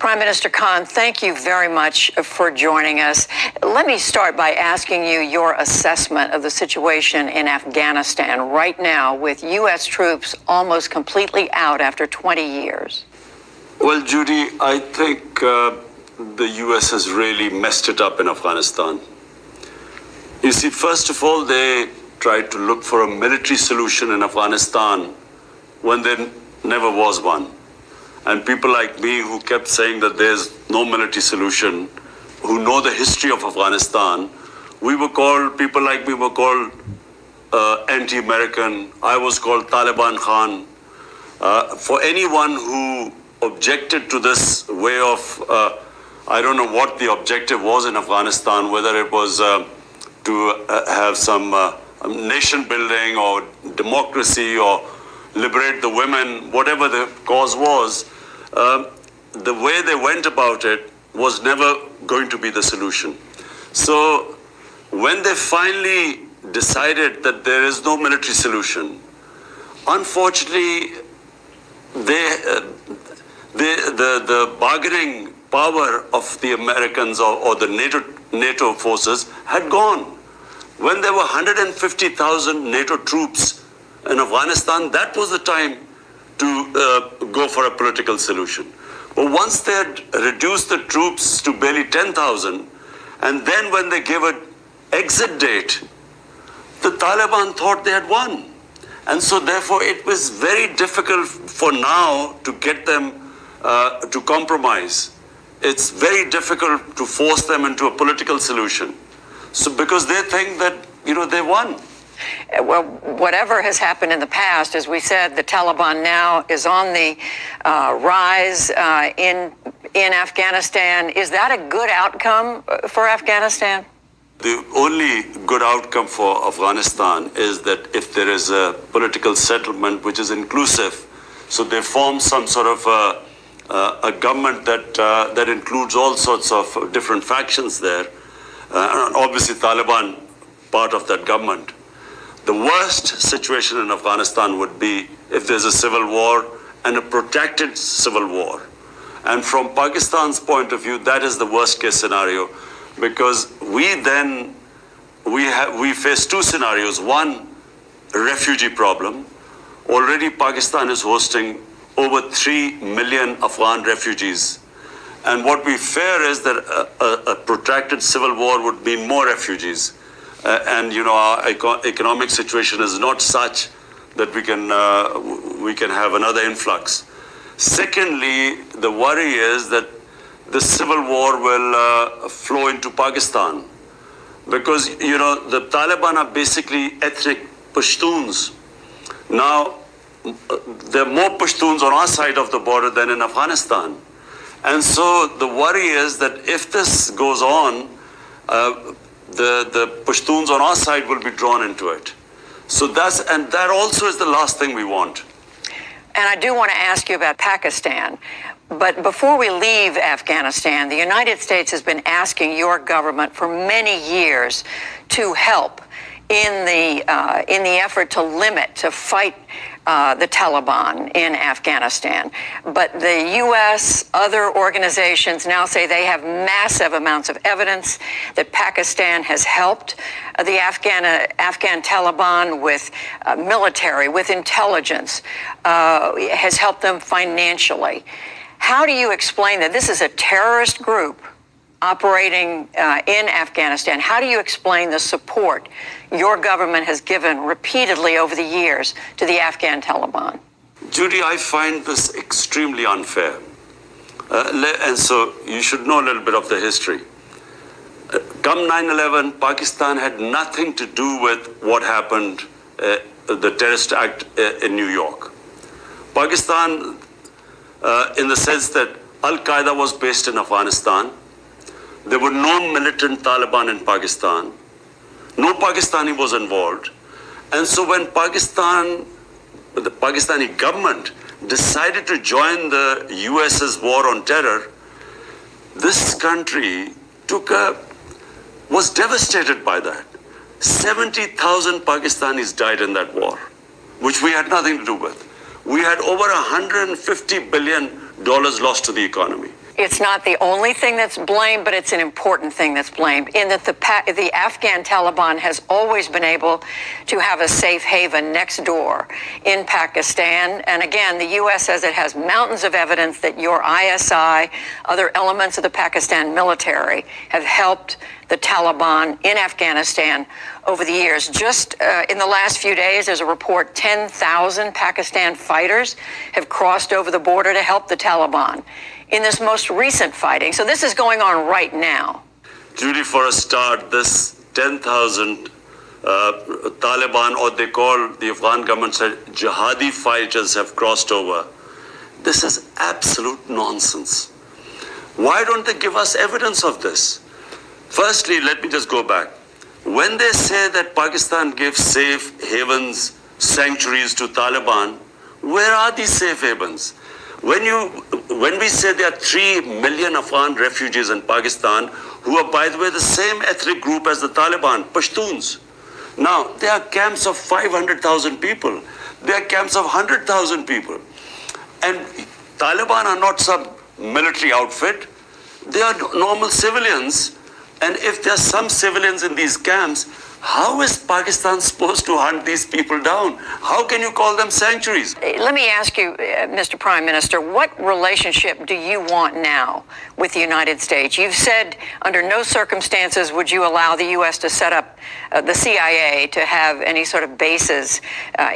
Prime Minister Khan, thank you very much for joining us. Let me start by asking you your assessment of the situation in Afghanistan right now with U.S. troops almost completely out after 20 years. Well, Judy, I think the U.S. has really messed it up in Afghanistan. You see, first of all, they tried to look for a military solution in Afghanistan when there never was one. And people like me who kept saying that there's no military solution, who know the history of Afghanistan, people like me were called anti-American. I was called Taliban Khan. For anyone who objected to this way of, I don't know what the objective was in Afghanistan, whether it was to have some nation building or democracy or liberate the women, whatever the cause was, the way they went about it was never going to be the solution. So when they finally decided that there is no military solution, unfortunately, the bargaining power of the Americans or the NATO forces had gone. When there were 150,000 NATO troops in Afghanistan, that was the time to go for a political solution. But once they had reduced the troops to barely 10,000, and then when they gave an exit date, the Taliban thought they had won. And so therefore it was very difficult for now to get them to compromise. It's very difficult to force them into a political solution. So because they think that, they won. Well, whatever has happened in the past, as we said, the Taliban now is on the rise in Afghanistan. Is that a good outcome for Afghanistan? The only good outcome for Afghanistan is that if there is a political settlement which is inclusive, so they form some sort of a government that includes all sorts of different factions there, and obviously Taliban part of that government. The worst situation in Afghanistan would be if there's a civil war and a protracted civil war. And from Pakistan's point of view, that is the worst case scenario, because we face two scenarios. One, a refugee problem. Already Pakistan is hosting over 3 million Afghan refugees. And what we fear is that a protracted civil war would mean more refugees. And our economic situation is not such that we can have another influx. Secondly, the worry is that the civil war will flow into Pakistan, because the Taliban are basically ethnic Pashtuns. Now there are more Pashtuns on our side of the border than in Afghanistan, and so the worry is that if this goes on, the Pashtuns on our side will be drawn into it. So that also is the last thing we want. And I do want to ask you about Pakistan. But before we leave Afghanistan, the United States has been asking your government for many years to help in the effort to fight the Taliban in Afghanistan. But the U.S., other organizations now say they have massive amounts of evidence that Pakistan has helped the Afghan Taliban with military, with intelligence, has helped them financially. How do you explain that this is a terrorist group operating in Afghanistan? How do you explain the support your government has given repeatedly over the years to the Afghan Taliban? Judy, I find this extremely unfair. And so you should know a little bit of the history. Come 9/11, Pakistan had nothing to do with what happened, the terrorist act in New York. Pakistan, in the sense that Al-Qaeda was based in Afghanistan, there were no militant Taliban in Pakistan. No Pakistani was involved. And so when the Pakistani government decided to join the US's war on terror, this country was devastated by that. 70,000 Pakistanis died in that war, which we had nothing to do with. We had over $150 billion lost to the economy. It's not the only thing that's blamed, but it's an important thing that's blamed, in that the Afghan Taliban has always been able to have a safe haven next door in Pakistan. And again, the U.S. says it has mountains of evidence that your ISI, other elements of the Pakistan military, have helped the Taliban in Afghanistan over the years. Just in the last few days, there's a report 10,000 Pakistan fighters have crossed over the border to help the Taliban in this most recent fighting. So this is going on right now. Judy, for a start, this 10,000 Taliban, or they call the Afghan government said jihadi fighters, have crossed over. This is absolute nonsense. Why don't they give us evidence of this? Firstly, let me just go back. When they say that Pakistan gives safe havens, sanctuaries to Taliban, where are these safe havens? When we say there are 3 million Afghan refugees in Pakistan, who are, by the way, the same ethnic group as the Taliban, Pashtuns. Now, there are camps of 500,000 people. There are camps of 100,000 people. And Taliban are not some military outfit. They are normal civilians. And if there are some civilians in these camps, how is Pakistan supposed to hunt these people down? How can you call them sanctuaries? Let me ask you, Mr. Prime Minister, what relationship do you want now with the United States? You've said under no circumstances would you allow the U.S. to set up the CIA to have any sort of bases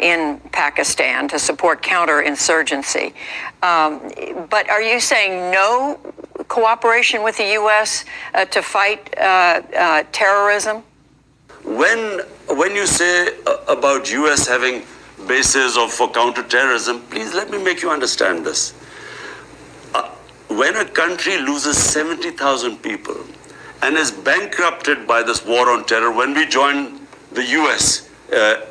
in Pakistan to support counterinsurgency. But are you saying no cooperation with the U.S. To fight terrorism? When you say about U.S. having bases for counterterrorism, please let me make you understand this. When a country loses 70,000 people and is bankrupted by this war on terror, when we joined the U.S.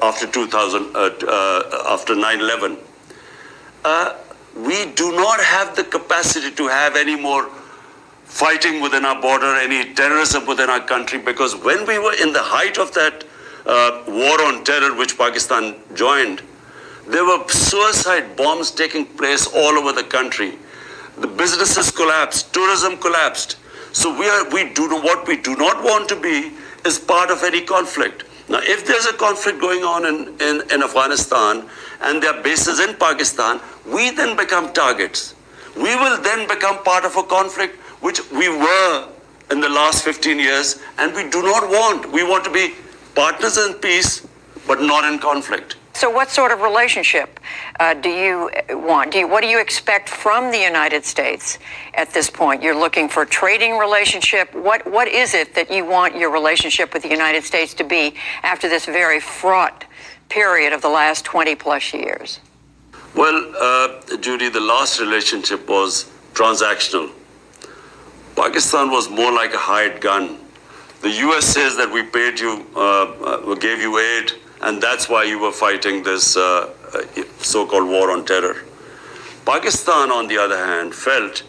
After 9/11, we do not have the capacity to have any more fighting within our border, any terrorism within our country, because when we were in the height of that war on terror, which Pakistan joined, there were suicide bombs taking place all over the country. The businesses collapsed, tourism collapsed. So what we do not want to be is part of any conflict. Now, if there's a conflict going on in Afghanistan and there are bases in Pakistan, we then become targets. We will then become part of a conflict which we were in the last 15 years, and we do not want. We want to be partners in peace, but not in conflict. So what sort of relationship do you want? What do you expect from the United States at this point? You're looking for a trading relationship. What is it that you want your relationship with the United States to be after this very fraught period of the last 20 plus years? Well, Judy, the last relationship was transactional. Pakistan was more like a hired gun. The US says that we paid you, we gave you aid, and that's why you were fighting this so-called war on terror. Pakistan, on the other hand, felt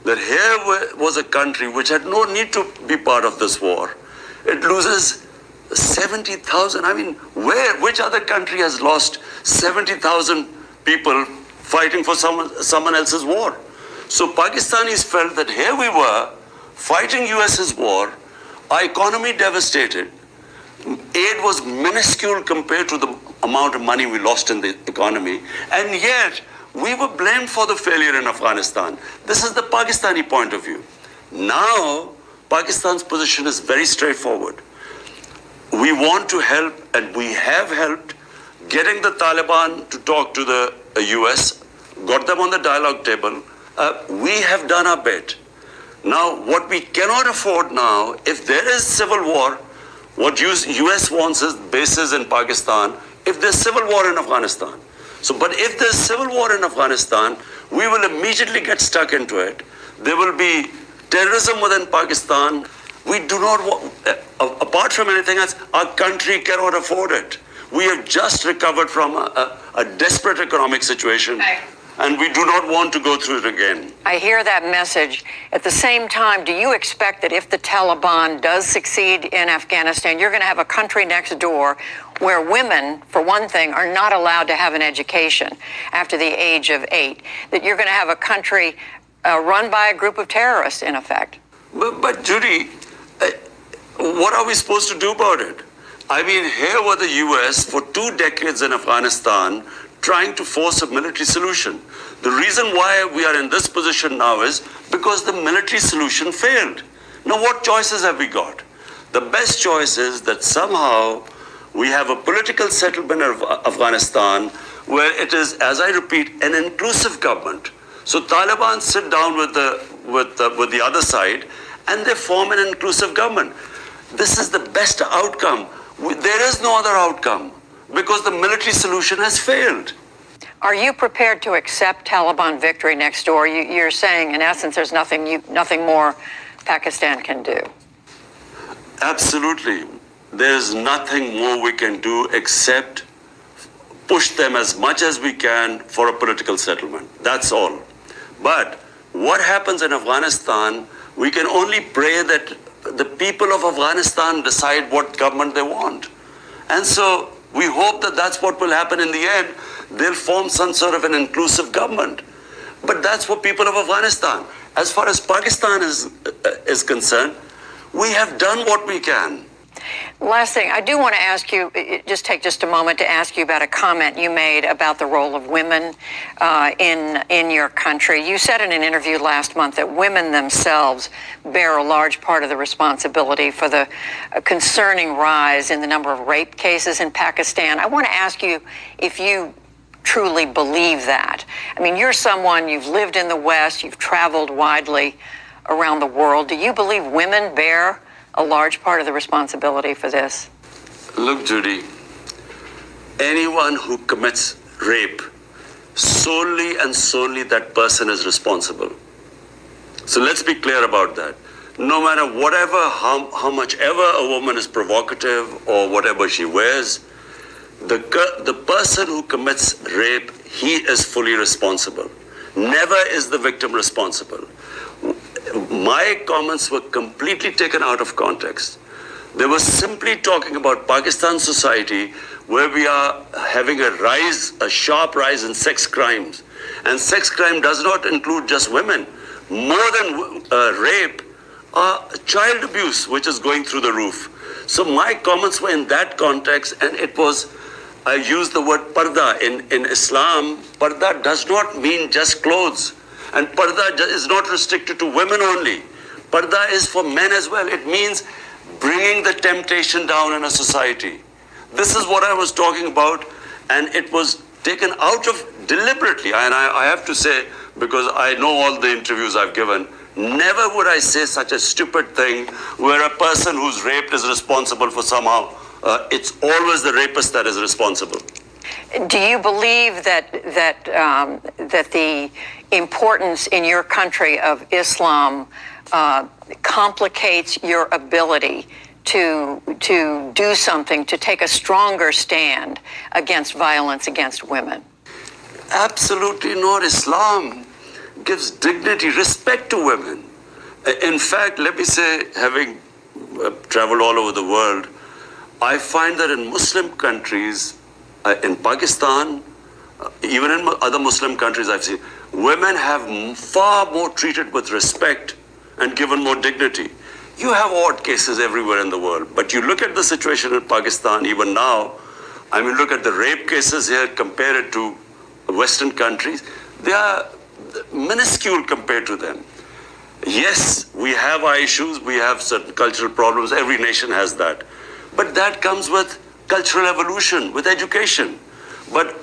that here was a country which had no need to be part of this war. It loses 70,000. I mean, which other country has lost 70,000 people fighting for someone else's war? So Pakistanis felt that here we were fighting US's war, our economy devastated, aid was minuscule compared to the amount of money we lost in the economy, and yet we were blamed for the failure in Afghanistan. This is the Pakistani point of view. Now, Pakistan's position is very straightforward. We want to help, and we have helped, getting the Taliban to talk to the US, got them on the dialogue table. We have done our bit. Now, what we cannot afford now, if there is civil war, what US wants is bases in Pakistan, if there's civil war in Afghanistan. But if there's civil war in Afghanistan, we will immediately get stuck into it. There will be terrorism within Pakistan. We do not want, apart from anything else, our country cannot afford it. We have just recovered from a desperate economic situation. And we do not want to go through it again. I hear that message. At the same time, do you expect that if the Taliban does succeed in Afghanistan, you're going to have a country next door where women, for one thing, are not allowed to have an education after the age of 8? That you're going to have a country run by a group of terrorists, in effect. But Judy, what are we supposed to do about it? I mean, here were the US for 2 decades in Afghanistan trying to force a military solution. The reason why we are in this position now is because the military solution failed. Now, what choices have we got? The best choice is that somehow we have a political settlement of Afghanistan where it is, as I repeat, an inclusive government. So Taliban sit down with the other side and they form an inclusive government. This is the best outcome. There is no other outcome because the military solution has failed. Are you prepared to accept Taliban victory next door? You're saying, in essence, there's nothing more Pakistan can do. Absolutely. There's nothing more we can do except push them as much as we can for a political settlement. That's all. But what happens in Afghanistan, we can only pray that the people of Afghanistan decide what government they want. And so we hope that that's what will happen in the end. They'll form some sort of an inclusive government. But that's for people of Afghanistan. As far as Pakistan is concerned, we have done what we can. Last thing, I do want to ask you, take just a moment to ask you about a comment you made about the role of women in your country. You said in an interview last month that women themselves bear a large part of the responsibility for the concerning rise in the number of rape cases in Pakistan. I want to ask you if you truly believe that. I mean, you're someone, you've lived in the West, you've traveled widely around the world. Do you believe women bear a large part of the responsibility for this? Look, Judy, anyone who commits rape, solely and solely that person is responsible. So let's be clear about that. No matter how much ever a woman is provocative or whatever she wears, the person who commits rape, he is fully responsible. Never is the victim responsible. My comments were completely taken out of context. They were simply talking about Pakistan society where we are having a sharp rise in sex crimes. And sex crime does not include just women. More than rape, child abuse, which is going through the roof. So my comments were in that context, and I used the word parda. In Islam, parda does not mean just clothes. And parda is not restricted to women only. Parda is for men as well. It means bringing the temptation down in a society. This is what I was talking about, and it was taken out of deliberately. And I have to say, because I know all the interviews I've given, never would I say such a stupid thing where a person who's raped is responsible for somehow. It's always the rapist that is responsible. Do you believe that the importance in your country of Islam complicates your ability to do something, to take a stronger stand against violence against women? Absolutely not. Islam gives dignity, respect to women. In fact, let me say, having traveled all over the world, I find that in Muslim countries, in Pakistan, even in other Muslim countries I've seen, women have far more treated with respect and given more dignity. You have odd cases everywhere in the world, but you look at the situation in Pakistan even now, I mean, look at the rape cases here, compare it to Western countries, they are minuscule compared to them. Yes, we have our issues, we have certain cultural problems, every nation has that. But that comes with cultural evolution, with education. But